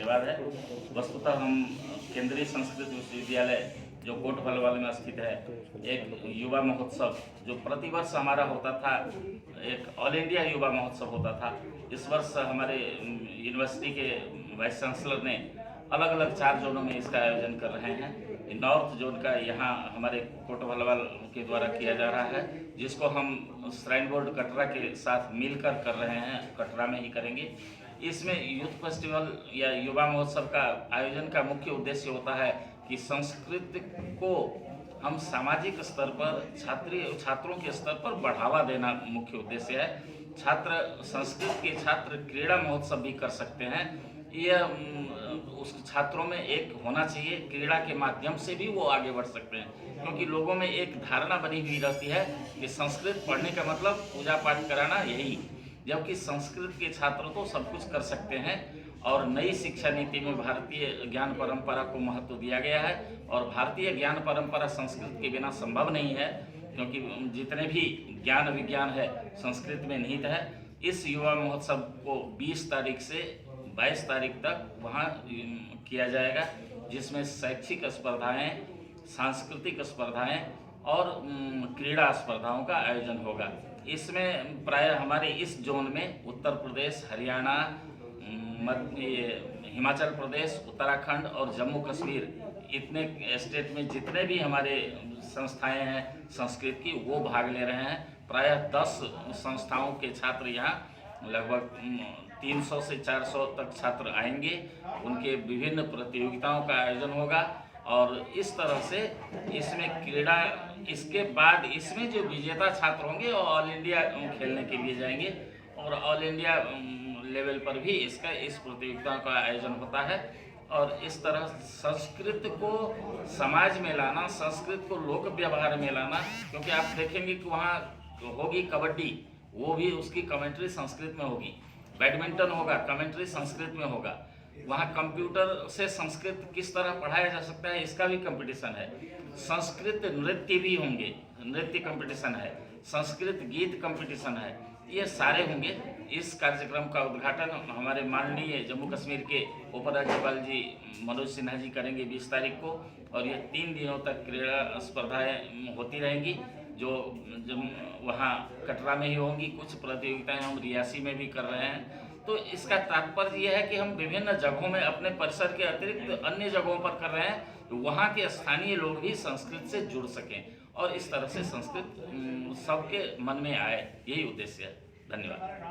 धन्यवाद है। वस्तुतः हम केंद्रीय संस्कृत विश्वविद्यालय जो कोट भलवाल में स्थित है, एक युवा महोत्सव जो प्रतिवर्ष हमारा होता था, एक ऑल इंडिया युवा महोत्सव होता था। इस वर्ष हमारे यूनिवर्सिटी के वाइस चांसलर ने अलग अलग 4 जोनों में इसका आयोजन कर रहे हैं। नॉर्थ जोन का यहाँ हमारे कोट भलवाल के द्वारा किया जा रहा है, जिसको हम श्राइन बोर्ड कटरा के साथ मिलकर कर रहे हैं, कटरा में ही करेंगे। इसमें यूथ फेस्टिवल या युवा महोत्सव का आयोजन का मुख्य उद्देश्य होता है कि संस्कृत को हम सामाजिक स्तर पर छात्रों के स्तर पर बढ़ावा देना मुख्य उद्देश्य है। संस्कृत के छात्र क्रीड़ा महोत्सव भी कर सकते हैं। यह उस छात्रों में एक होना चाहिए, क्रीड़ा के माध्यम से भी वो आगे बढ़ सकते हैं, क्योंकि लोगों में एक धारणा बनी हुई रहती है कि संस्कृत पढ़ने का मतलब पूजा पाठ कराना यही, जबकि संस्कृत के छात्र तो सब कुछ कर सकते हैं। और नई शिक्षा नीति में भारतीय ज्ञान परंपरा को महत्व दिया गया है, और भारतीय ज्ञान परंपरा संस्कृत के बिना संभव नहीं है, क्योंकि जितने भी ज्ञान विज्ञान है संस्कृत में निहित है। इस युवा महोत्सव को 20 तारीख से 22 तारीख तक वहाँ किया जाएगा, जिसमें शैक्षिक स्पर्धाएं, सांस्कृतिक स्पर्धाएं और क्रीड़ा स्पर्धाओं का आयोजन होगा। इसमें प्रायः हमारे इस जोन में उत्तर प्रदेश, हरियाणा, हिमाचल प्रदेश, उत्तराखंड और जम्मू कश्मीर, इतने स्टेट में जितने भी हमारे संस्थाएं हैं संस्कृत की, वो भाग ले रहे हैं। प्रायः 10 संस्थाओं के छात्र यहाँ लगभग 300 से 400 तक छात्र आएंगे। उनके विभिन्न प्रतियोगिताओं का आयोजन होगा, और इस तरह से इसमें क्रीड़ा, इसके बाद इसमें जो विजेता छात्र होंगे वो ऑल इंडिया खेलने के लिए जाएंगे, और ऑल इंडिया लेवल पर भी इस प्रतियोगिता का आयोजन होता है। और इस तरह संस्कृत को समाज में लाना, संस्कृत को लोक व्यवहार में लाना, क्योंकि आप देखेंगे कि वहाँ होगी कबड्डी, वो भी उसकी कमेंट्री संस्कृत में होगी। बैडमिंटन होगा, कमेंट्री संस्कृत में होगा। वहाँ कंप्यूटर से संस्कृत किस तरह पढ़ाया जा सकता है, इसका भी कंपटीशन है। संस्कृत नृत्य भी होंगे, नृत्य कंपटीशन है। संस्कृत गीत कंपटीशन है। ये सारे होंगे। इस कार्यक्रम का उद्घाटन हमारे माननीय जम्मू कश्मीर के उपराज्यपाल जी मनोज सिन्हा जी करेंगे 20 तारीख को, और ये 3 दिनों तक क्रीड़ा स्पर्धाएं होती रहेंगी, जो वहाँ कटरा में ही होंगी। कुछ प्रतियोगिताएं हम रियासी में भी कर रहे हैं। तो इसका तात्पर्य यह है कि हम विभिन्न जगहों में अपने परिसर के अतिरिक्त अन्य जगहों पर कर रहे हैं, तो वहाँ के स्थानीय लोग भी संस्कृत से जुड़ सकें, और इस तरह से संस्कृत सबके मन में आए, यही उद्देश्य है। धन्यवाद।